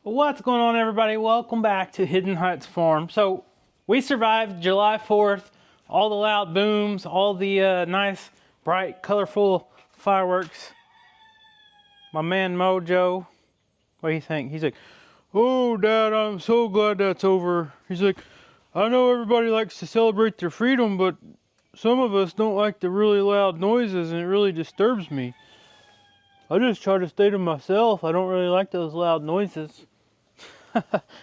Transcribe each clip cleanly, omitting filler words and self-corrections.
What's going on, everybody? Welcome back to Hidden Heights Farm. So we survived July 4th, all the loud booms, all the nice, bright, colorful fireworks. My man Mojo, what do you think? He's like, "Oh, Dad, I'm so glad that's over." He's like, "I know everybody likes to celebrate their freedom, but some of us don't like the really loud noises, and it really disturbs me. I just try to stay to myself. I don't really like those loud noises."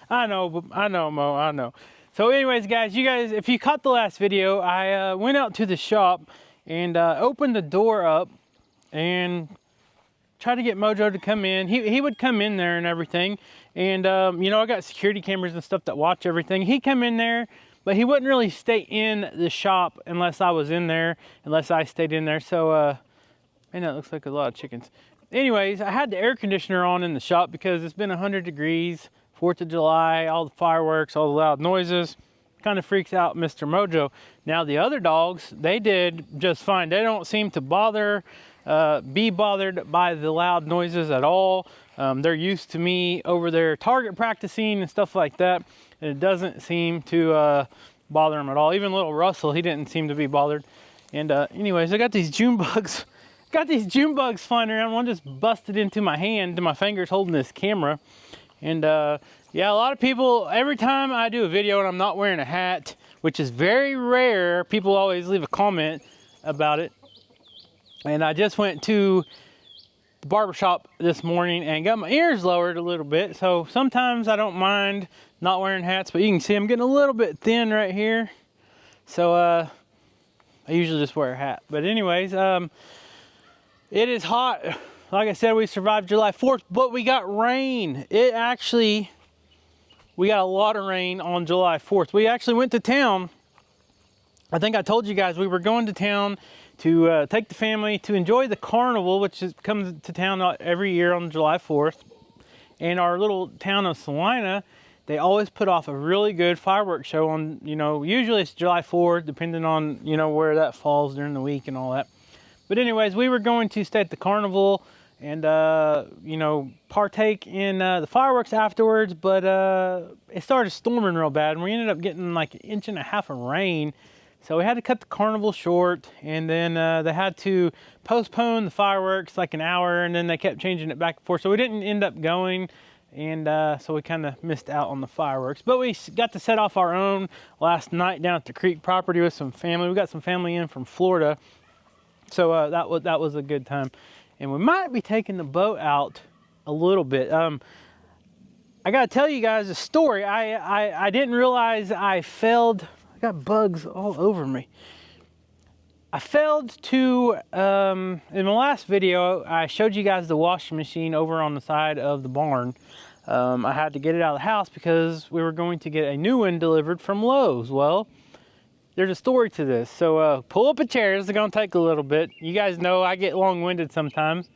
I know, Mo, I know. So anyways, guys, if you caught the last video, I went out to the shop and opened the door up and tried to get Mojo to come in. He would come in there and everything. And, you know, I got security cameras and stuff that watch everything. He'd come in there, but he wouldn't really stay in the shop unless I was in there, unless I stayed in there. So, man, that looks like a lot of chickens. Anyways, I had the air conditioner on in the shop because it's been 100 degrees. 4th of July, all the fireworks, all the loud noises, kind of freaks out Mr. Mojo. Now the other dogs, they did just fine. They don't seem to be bothered by the loud noises at all. They're used to me over there target practicing and stuff like that. And it doesn't seem to bother them at all. Even little Russell, he didn't seem to be bothered. And anyways, I got these June bugs. Got these June bugs flying around. One just busted into my hand, to my fingers holding this camera. And yeah, a lot of people, every time I do a video and I'm not wearing a hat, which is very rare, people always leave a comment about it. And I just went to the barbershop this morning and got my ears lowered a little bit. So sometimes I don't mind not wearing hats, but you can see I'm getting a little bit thin right here. So I usually just wear a hat. But anyways, it is hot. Like I said, we survived July 4th, but we got rain. We got a lot of rain on July 4th. We actually went to town. I think I told you guys we were going to town to take the family to enjoy the carnival, which comes to town every year on July 4th. And our little town of Salina, they always put off a really good fireworks show on, you know, usually it's July 4th, depending on, you know, where that falls during the week and all that. But anyways, we were going to stay at the carnival and, you know, partake in the fireworks afterwards, but it started storming real bad, and we ended up getting like 1.5 inches of rain. So we had to cut the carnival short, and then they had to postpone the fireworks like an hour, and then they kept changing it back and forth. So we didn't end up going, and so we kind of missed out on the fireworks. But we got to set off our own last night down at the creek property with some family. We got some family in from Florida. So that was a good time. And we might be taking the boat out a little bit. I gotta tell you guys a story. I didn't realize I failed. I got bugs all over me. I failed to, in the last video, I showed you guys the washing machine over on the side of the barn. I had to get it out of the house because we were going to get a new one delivered from Lowe's. Well, there's a story to this, so pull up a chair. This is gonna take a little bit. You guys know I get long-winded sometimes,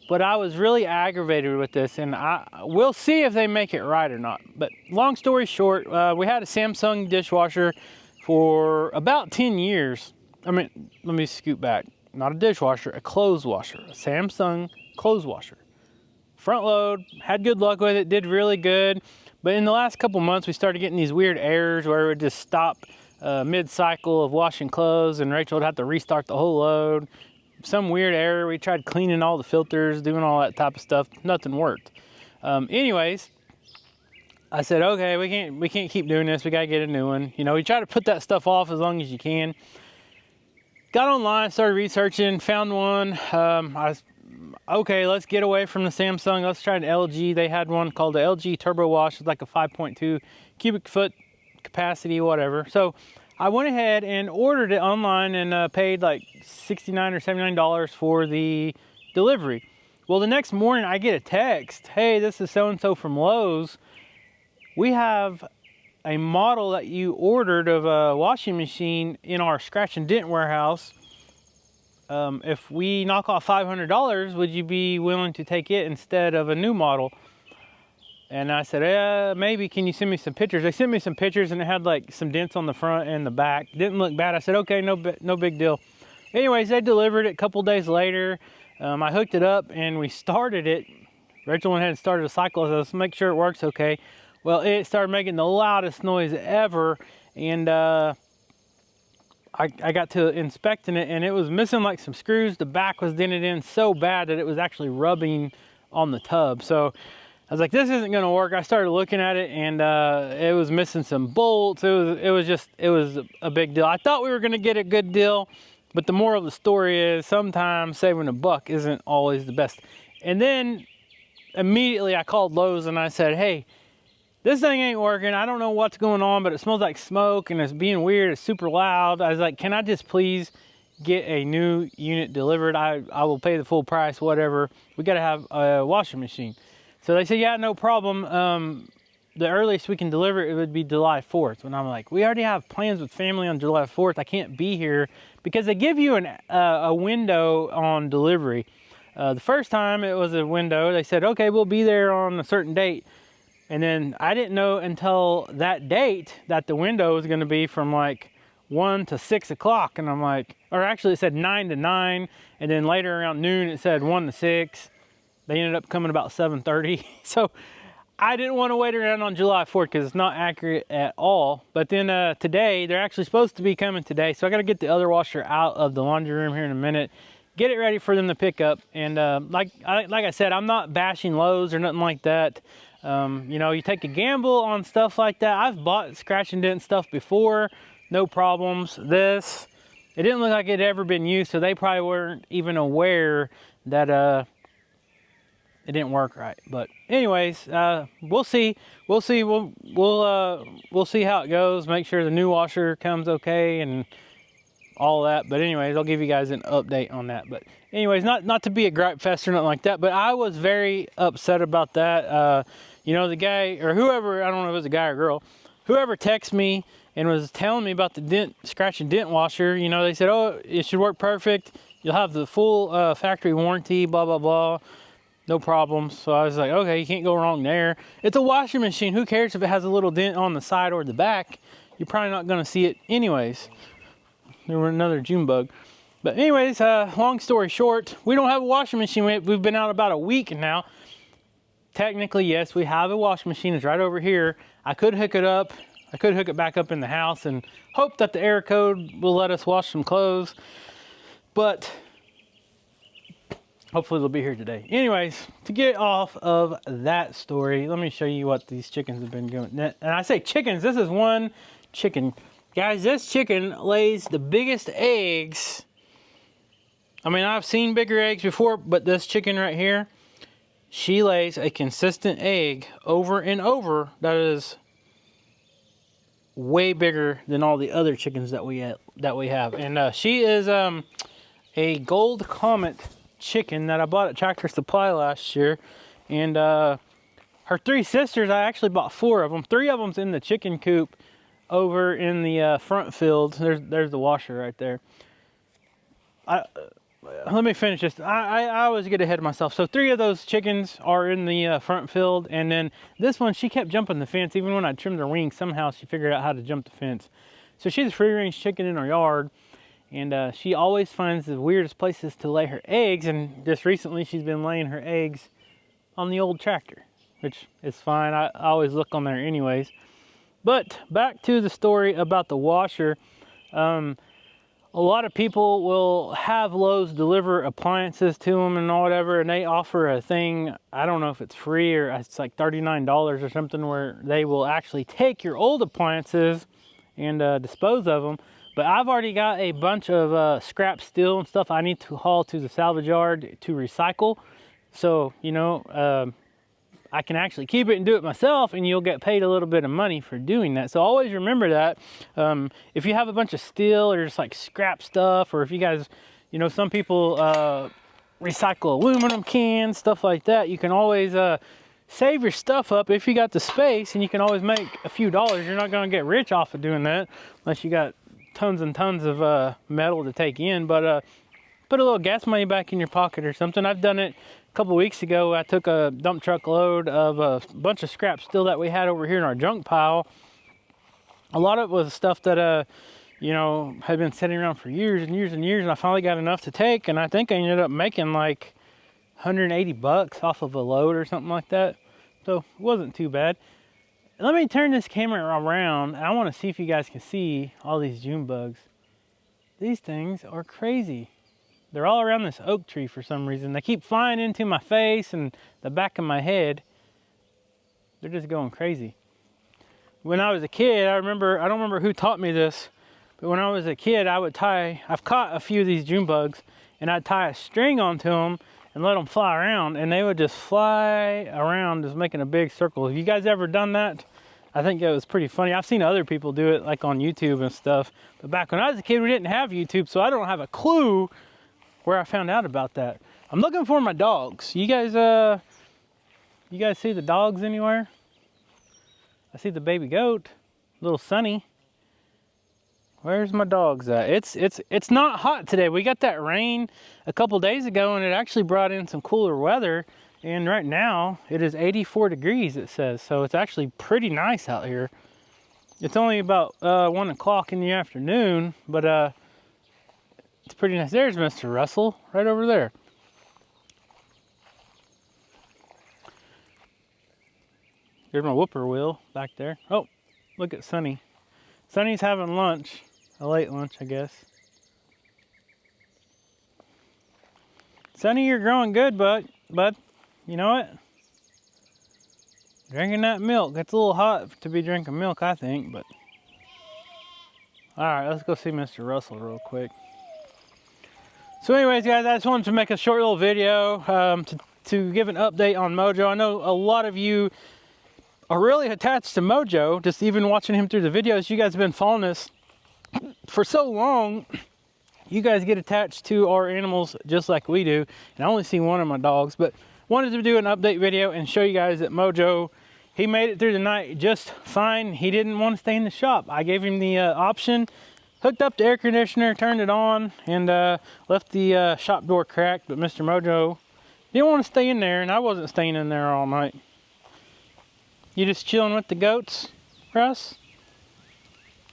but I was really aggravated with this, and we'll see if they make it right or not. But long story short, we had a Samsung dishwasher for about 10 years. I mean, let me scoot back. Not a dishwasher, a clothes washer, a Samsung clothes washer. Front load, had good luck with it, did really good. But in the last couple months, we started getting these weird errors where it would just stop mid-cycle of washing clothes, and Rachel would have to restart the whole load. Some weird error. We tried cleaning all the filters, doing all that type of stuff. Nothing worked. Anyways, I said, okay, we can't keep doing this. We gotta get a new one. You know, you try to put that stuff off as long as you can. Got online, started researching, found one. Okay, let's get away from the Samsung. Let's try an LG. They had one called the LG Turbo Wash. It's like a 5.2 cubic foot capacity, whatever. So I went ahead and ordered it online and paid like $69 or $79 for the delivery. Well, the next morning I get a text, "Hey, this is so-and-so from Lowe's. We have a model that you ordered of a washing machine in our scratch and dent warehouse. If we knock off $500, would you be willing to take it instead of a new model?" And I said, maybe, can you send me some pictures? They sent me some pictures, and it had like some dents on the front and the back. Didn't look bad. I said, okay, no big deal. Anyways, they delivered it a couple days later. I hooked it up and we started it. Rachel went ahead and started a cycle. So let's make sure it works okay. Well, it started making the loudest noise ever, and I got to inspecting it, and it was missing like some screws. The back was dented in so bad that it was actually rubbing on the tub. So I was like, this isn't going to work. I started looking at it, and it was missing some bolts. It was a big deal. I thought we were going to get a good deal, but the moral of the story is sometimes saving a buck isn't always the best. And then immediately I called Lowe's and I said, hey, this thing ain't working. I don't know what's going on, but it smells like smoke and it's being weird. It's super loud. I was like, can I just please get a new unit delivered? I will pay the full price, whatever. We got to have a washing machine. So they said, yeah, no problem. The earliest we can deliver it would be July 4th. And I'm like, we already have plans with family on July 4th. I can't be here, because they give you a window on delivery. The first time it was a window, they said, okay, we'll be there on a certain date. And then I didn't know until that date that the window was going to be from like 1 to 6 o'clock. And I'm like, or actually it said 9 to 9. And then later around noon, it said 1 to 6. They ended up coming about 7:30. So I didn't want to wait around on July 4th because it's not accurate at all. But then today, they're actually supposed to be coming today. So I got to get the other washer out of the laundry room here in a minute, get it ready for them to pick up. And like I said, I'm not bashing Lowe's or nothing like that. You know, you take a gamble on stuff like that. I've bought scratch and dent stuff before, no problems. It didn't look like it had ever been used, so they probably weren't even aware that it didn't work right. But anyways, we'll see. We'll see how it goes. Make sure the new washer comes okay and all that. But anyways, I'll give you guys an update on that. But anyways, not to be a gripe fest or nothing like that, but I was very upset about that. You know, the guy or whoever, I don't know if it was a guy or girl, whoever texted me and was telling me about the scratch and dent washer, you know, they said, oh, it should work perfect. You'll have the full factory warranty, blah, blah, blah. No problems. So I was like, okay, you can't go wrong there. It's a washing machine. Who cares if it has a little dent on the side or the back? You're probably not going to see it anyways. There was another June bug. But anyways, long story short, we don't have a washing machine. We've been out about a week now. Technically, yes, we have a washing machine. It's right over here. I could hook it up. I could hook it back up in the house and hope that the air code will let us wash some clothes. But hopefully they'll be here today. Anyways, to get off of that story, let me show you what these chickens have been doing. And I say chickens, this is one chicken. Guys, this chicken lays the biggest eggs. I mean, I've seen bigger eggs before, but this chicken right here, she lays a consistent egg over and over that is way bigger than all the other chickens that we have. And she is a Gold Comet chicken that I bought at Tractor Supply last year. And her three sisters, I actually bought 4 of them. 3 of them's in the chicken coop over in the front field. There's the washer right there. Let me finish this. I always get ahead of myself. So 3 of those chickens are in the front field, and then this one, she kept jumping the fence. Even when I trimmed her wings, somehow she figured out how to jump the fence. So she's a free-range chicken in our yard, and she always finds the weirdest places to lay her eggs, and just recently she's been laying her eggs on the old tractor, which is fine. I always look on there anyways. But back to the story about the washer. A lot of people will have Lowe's deliver appliances to them and whatever, and they offer a thing, I don't know if it's free or it's like $39 or something, where they will actually take your old appliances and dispose of them. But I've already got a bunch of scrap steel and stuff I need to haul to the salvage yard to recycle. So, you know, I can actually keep it and do it myself, and you'll get paid a little bit of money for doing that. So always remember that. If you have a bunch of steel or just like scrap stuff, or if you guys, you know, some people recycle aluminum cans, stuff like that, you can always save your stuff up if you got the space, and you can always make a few dollars. You're not going to get rich off of doing that unless you got tons and tons of metal to take in. But put a little gas money back in your pocket or something. I've done it. A couple weeks ago, I took a dump truck load of a bunch of scrap steel that we had over here in our junk pile. A lot of it was stuff that, you know, had been sitting around for years and years and years, and I finally got enough to take, and I think I ended up making like 180 bucks off of a load or something like that. So it wasn't too bad. Let me turn this camera around. I want to see if you guys can see all these June bugs. These things are crazy. They're all around this oak tree for some reason. They keep flying into my face and the back of my head. They're just going crazy. When I was a kid, I don't remember who taught me this, but when I was a kid, I've caught a few of these June bugs, and I'd tie a string onto them and let them fly around, and they would just fly around, just making a big circle. Have you guys ever done that? I think it was pretty funny. I've seen other people do it, like on YouTube and stuff, but back when I was a kid, we didn't have YouTube, so I don't have a clue where I found out about that. I'm looking for my dogs. You guys see the dogs anywhere? I see the baby goat, little Sunny. Where's my dogs at? It's not hot today. We got that rain a couple days ago, and it actually brought in some cooler weather. And right now it is 84 degrees, it says. So it's actually pretty nice out here. It's only about 1 o'clock in the afternoon, but it's pretty nice. There's Mr. Russell right over there. There's my whippoorwill back there. Oh, look at Sunny. Sunny's having lunch, a late lunch, I guess. Sunny, you're growing good, bud. You know what? Drinking that milk. It's a little hot to be drinking milk, I think, but. All right, let's go see Mr. Russell real quick. So anyways, guys, I just wanted to make a short little video to give an update on Mojo. I know a lot of you are really attached to Mojo, just even watching him through the videos. You guys have been following us for so long. You guys get attached to our animals just like we do. And I only see one of my dogs, but wanted to do an update video and show you guys that Mojo, he made it through the night just fine. He didn't want to stay in the shop. I gave him the option, hooked up the air conditioner, turned it on, and left the shop door cracked. But Mr. Mojo didn't want to stay in there, and I wasn't staying in there all night. You just chilling with the goats, Russ?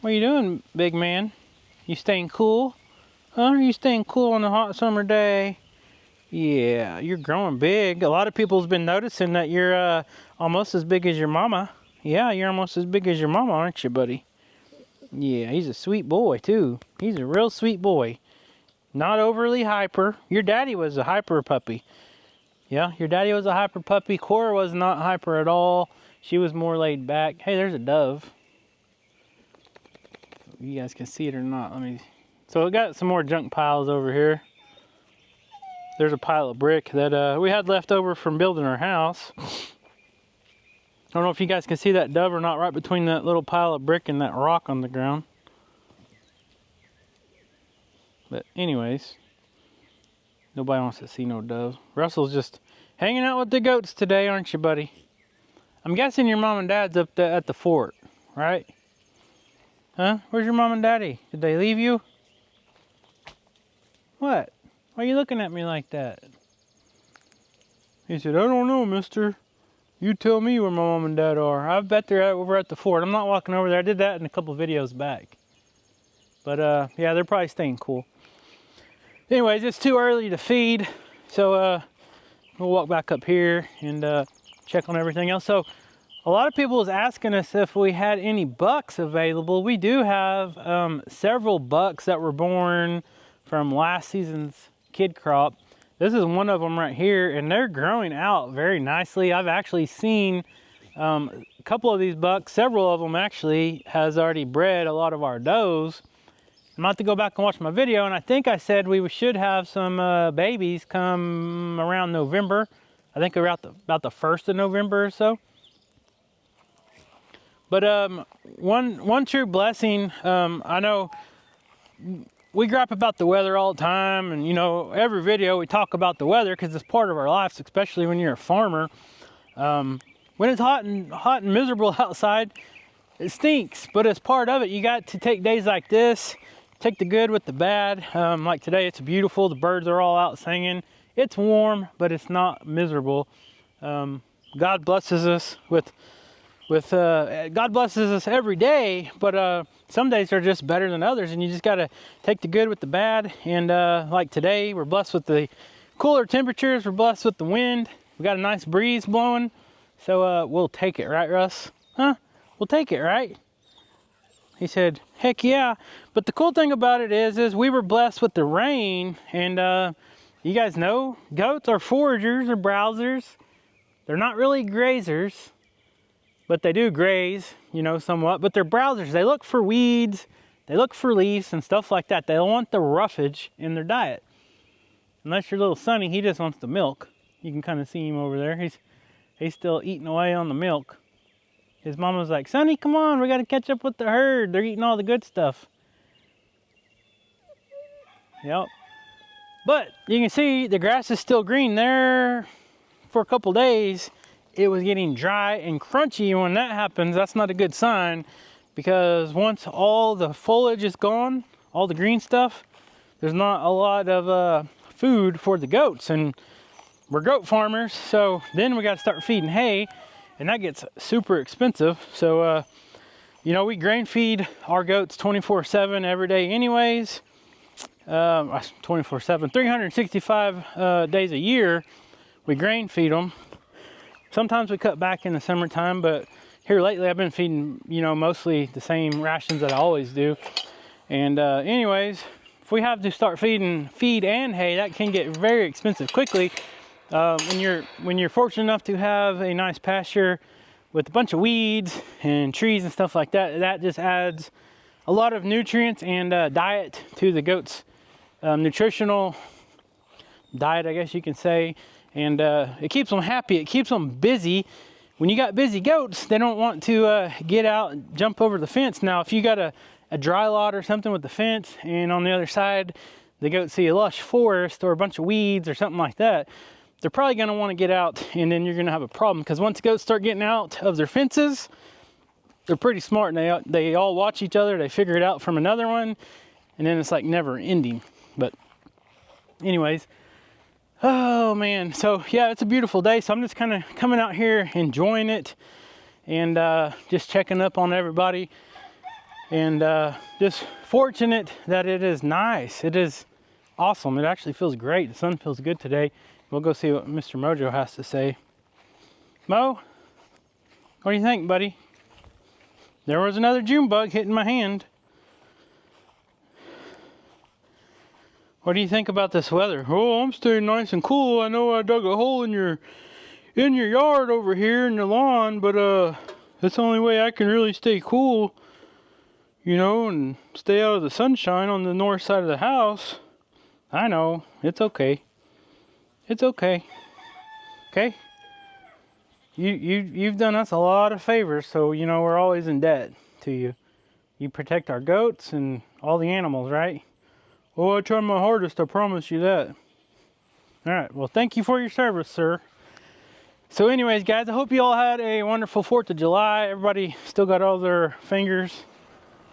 What are you doing, big man? You staying cool? Huh? Are you staying cool on a hot summer day? Yeah, you're growing big. A lot of people's been noticing that you're almost as big as your mama. Yeah, you're almost as big as your mama, aren't you, buddy? Yeah, he's a sweet boy, too. He's a real sweet boy. Not overly hyper. Your daddy was a hyper puppy. Yeah, your daddy was a hyper puppy. Cora was not hyper at all. She was more laid back. Hey, there's a dove. You guys can see it or not. So we got some more junk piles over here. There's a pile of brick that we had left over from building our house. I don't know if you guys can see that dove or not, right between that little pile of brick and that rock on the ground. But anyways, nobody wants to see no dove. Russell's just hanging out with the goats today, aren't you, buddy? I'm guessing your mom and dad's up at the fort, right? Huh? Where's your mom and daddy? Did they leave you? What? Why are you looking at me like that? He said, I don't know, mister. You tell me where my mom and dad are. I bet they're over at the fort. I'm not walking over there. I did that in a couple of videos back. But yeah, they're probably staying cool. Anyways, it's too early to feed. So we'll walk back up here and check on everything else. So a lot of people was asking us if we had any bucks available. We do have several bucks that were born from last season's kid crop. This is one of them right here, and they're growing out very nicely. I've actually seen a couple of these bucks, several of them actually, has already bred a lot of our does. I'm about to go back and watch my video, and I think I said we should have some babies come around November. I think about the 1st of November or so. But one true blessing, I know we gripe about the weather all the time, and you know, every video we talk about the weather because it's part of our lives, especially when you're a farmer. When it's hot and miserable outside, it stinks, but as part of it, you got to take days like this, take the good with the bad. Like today, it's beautiful. The birds are all out singing. It's warm, but it's not miserable. God blesses us God blesses us every day, but some days are just better than others, and you just got to take the good with the bad. And like today, we're blessed with the cooler temperatures. We're blessed with the wind. We got a nice breeze blowing. So we'll take it, right, Russ? Huh? We'll take it, right? He said, heck yeah. But the cool thing about it is we were blessed with the rain. And you guys know, goats are foragers or browsers. They're not really grazers, but they do graze, you know, somewhat. But they're browsers. They look for weeds. They look for leaves and stuff like that. They don't want the roughage in their diet. Unless your little Sonny, he just wants the milk. You can kind of see him over there. He's still eating away on the milk. His mom was like, Sonny, come on, we got to catch up with the herd. They're eating all the good stuff. Yep. But you can see the grass is still green there. For a couple days, it was getting dry and crunchy. And when that happens, that's not a good sign, because once all the foliage is gone, all the green stuff, there's not a lot of food for the goats. And we're goat farmers, so then we got to start feeding hay. And that gets super expensive. So, you know, we grain feed our goats 24/7 every day anyways. 24/7, 365 days a year, we grain feed them. Sometimes we cut back in the summertime, but here lately I've been feeding, you know, mostly the same rations that I always do. And anyways, if we have to start feeding feed and hay, that can get very expensive quickly. When you're fortunate enough to have a nice pasture with a bunch of weeds and trees and stuff like that, that just adds a lot of nutrients and diet to the goats. Nutritional diet, I guess you can say. And it keeps them happy. It keeps them busy. When you got busy goats, they don't want to get out and jump over the fence. Now, if you got a dry lot or something with the fence, and on the other side, the goats see a lush forest or a bunch of weeds or something like that, they're probably going to want to get out, and then you're going to have a problem. Because once goats start getting out of their fences, they're pretty smart, and they all watch each other. They figure it out from another one, and then it's like never ending. But anyways, oh man, so yeah, it's a beautiful day. So I'm just kind of coming out here, enjoying it, and just checking up on everybody, and just fortunate that it is nice. It is awesome. It actually feels great. The sun feels good today. We'll go see what Mr. Mojo has to say. Mo, what do you think, buddy? There was another June bug hitting my hand. What do you think about this weather? Oh, I'm staying nice and cool. I know I dug a hole in your yard over here in the lawn, but that's the only way I can really stay cool, you know, and stay out of the sunshine on the north side of the house. I know, it's okay. It's okay. Okay? You've done us a lot of favors, so you know we're always in debt to you. You protect our goats and all the animals, right? Oh, I tried my hardest, I promise you that. Alright, well thank you for your service, sir. So anyways, guys, I hope you all had a wonderful 4th of July. Everybody still got all their fingers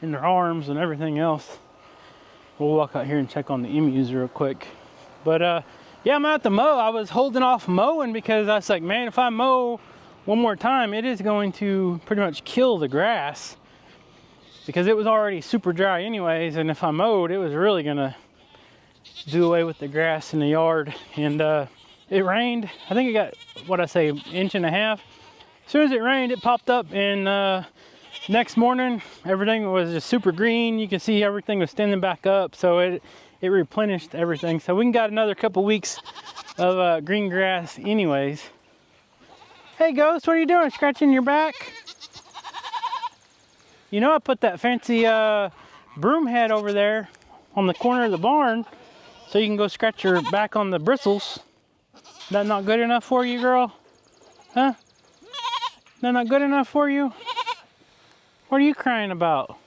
in their arms and everything else. We'll walk out here and check on the emus real quick. But yeah, I'm at the mow. I was holding off mowing because I was like, man, if I mow one more time, it is going to pretty much kill the grass, because it was already super dry anyways. And if I mowed, it was really gonna do away with the grass in the yard. And it rained. I think it got, what I say, 1.5 inches. As soon as it rained, it popped up, and next morning, everything was just super green. You can see everything was standing back up. So it replenished everything. So we got another couple weeks of green grass anyways. Hey Ghost, what are you doing? Scratching your back? You know I put that fancy broom head over there on the corner of the barn so you can go scratch your back on the bristles. That not good enough for you, girl? Huh? That not good enough for you? What are you crying about?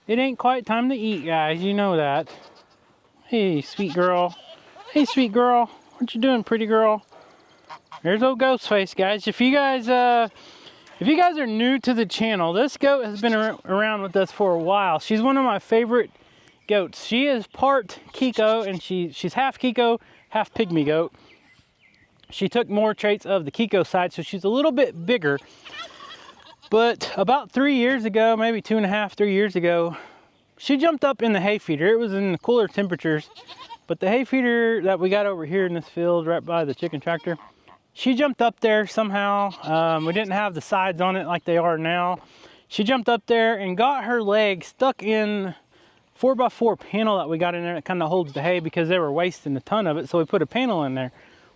It ain't quite time to eat, guys. You know that. Hey, sweet girl. Hey, sweet girl. What you doing, pretty girl? There's old Ghostface, guys. If you guys are new to the channel, this goat has been around with us for a while. She's one of my favorite goats. She is part Kiko, and she's half Kiko, half pygmy goat. She took more traits of the Kiko side, so she's a little bit bigger. But about 3 years ago, maybe 2.5, 3 years ago, she jumped up in the hay feeder. It was in the cooler temperatures, But the hay feeder that we got over here in this field right by the chicken tractor, she jumped up there somehow. We didn't have the sides on it like they are now. She jumped up there and got her leg stuck in 4x4 panel that we got in there that kind of holds the hay, because they were wasting a ton of it, so we put a panel in there.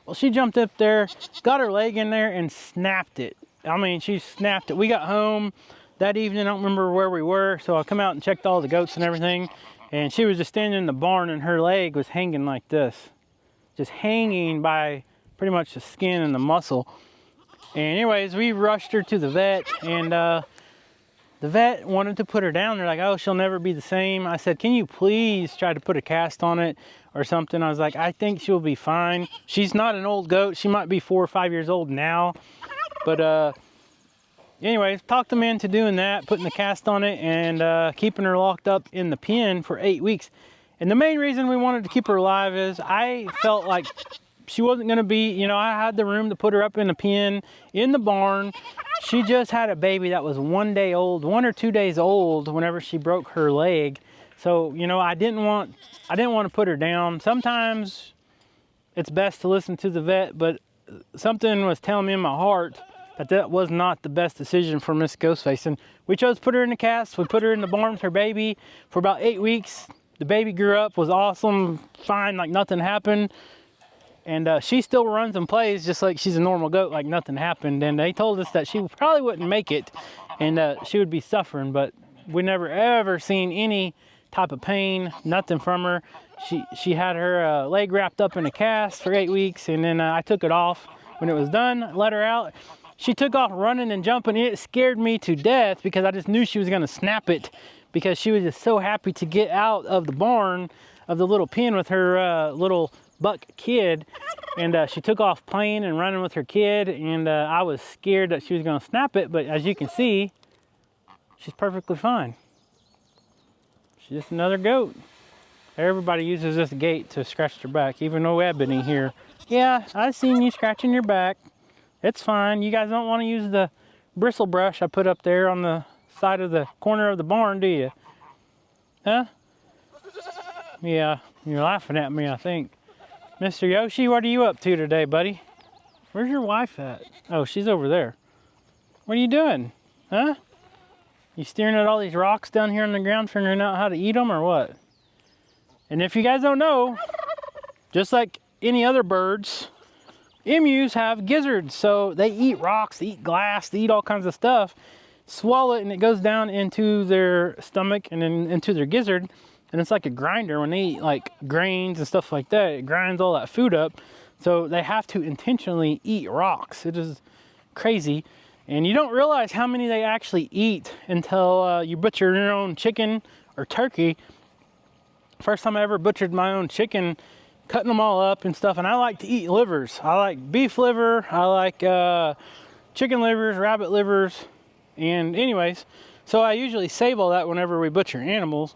Well, she jumped up there, got her leg in there, and snapped it. I mean, she snapped it. We got home that evening. I don't remember where we were, so I come out and checked all the goats and everything, and she was just standing in the barn, and her leg was hanging like this, just hanging by pretty much the skin and the muscle. And anyways, we rushed her to the vet, and the vet wanted to put her down. They're like, oh, she'll never be the same. I said, can you please try to put a cast on it or something? I was like, I think she'll be fine. She's not an old goat. She might be 4 or 5 years old now. But anyways, talked them into doing that, putting the cast on it, and keeping her locked up in the pen for 8 weeks. And the main reason we wanted to keep her alive is I felt like she wasn't going to be, you know, I had the room to put her up in the pen in the barn. She just had a baby that was 1 day old, 1 or 2 days old whenever she broke her leg. So, you know, I didn't want to put her down. Sometimes it's best to listen to the vet, but something was telling me in my heart that that was not the best decision for Miss Ghostface. And we chose to put her in the cast. We put her in the barn with her baby for about 8 weeks. The baby grew up, was awesome, fine, like nothing happened. And she still runs and plays just like she's a normal goat, like nothing happened. And they told us that she probably wouldn't make it, and she would be suffering, but we never ever seen any type of pain, nothing from her. She had her leg wrapped up in a cast for 8 weeks, and then I took it off when it was done, let her out. She took off running and jumping. It scared me to death because I just knew she was gonna snap it, because she was just so happy to get out of the barn, of the little pen with her little buck kid. And she took off playing and running with her kid, and I was scared that she was gonna snap it, but as you can see, she's perfectly fine. She's just another goat. Everybody uses this gate to scratch their back, even though Ebony here. Yeah, I've seen you scratching your back. It's fine. You guys don't want to use the bristle brush I put up there on the side of the corner of the barn, do you? Huh? Yeah, you're laughing at me, I think. Mr. Yoshi, what are you up to today, buddy? Where's your wife at? Oh, she's over there. What are you doing? Huh? You staring at all these rocks down here on the ground, figuring out how to eat them or what? And if you guys don't know, just like any other birds, emus have gizzards. So they eat rocks, they eat glass, they eat all kinds of stuff, swallow it, and it goes down into their stomach and then into their gizzard. And it's like a grinder. When they eat like grains and stuff like that, it grinds all that food up. So they have to intentionally eat rocks. It is crazy. And you don't realize how many they actually eat until you butcher your own chicken or turkey. First time I ever butchered my own chicken, cutting them all up and stuff. And I like to eat livers. I like beef liver. I like chicken livers, rabbit livers. And anyways, so I usually save all that whenever we butcher animals.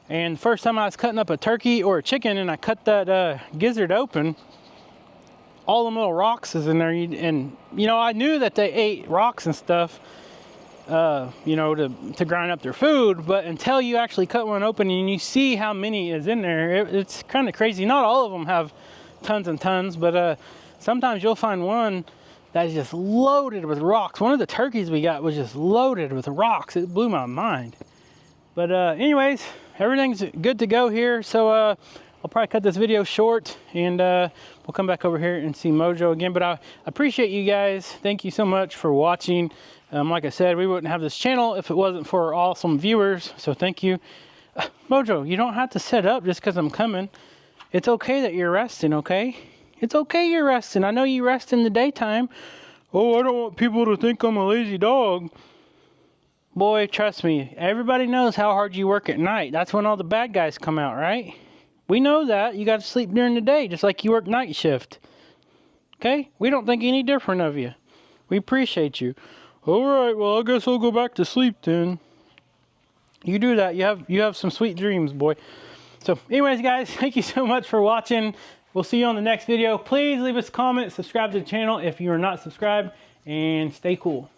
And the first time I was cutting up a turkey or a chicken and I cut that gizzard open, all them little rocks is in there. And, you know, I knew that they ate rocks and stuff, you know, to grind up their food. But until you actually cut one open and you see how many is in there, it's kind of crazy. Not all of them have tons and tons, but sometimes you'll find one that is just loaded with rocks. One of the turkeys we got was just loaded with rocks. It blew my mind. But anyways, everything's good to go here. So I'll probably cut this video short, and we'll come back over here and see Mojo again. But I appreciate you guys. Thank you so much for watching. Like I said, we wouldn't have this channel if it wasn't for our awesome viewers. So thank you. Mojo, you don't have to sit up just because I'm coming. It's okay that you're resting, okay? It's okay you're resting. I know you rest in the daytime. Oh, I don't want people to think I'm a lazy dog. Boy, trust me, everybody knows how hard you work at night. That's when all the bad guys come out, right? We know that. You got to sleep during the day, just like you work night shift. Okay? We don't think any different of you. We appreciate you. All right, well, I guess I'll go back to sleep then. You do that. You have some sweet dreams, boy. So, anyways, guys, thank you so much for watching. We'll see you on the next video. Please leave us a comment, subscribe to the channel if you are not subscribed, and stay cool.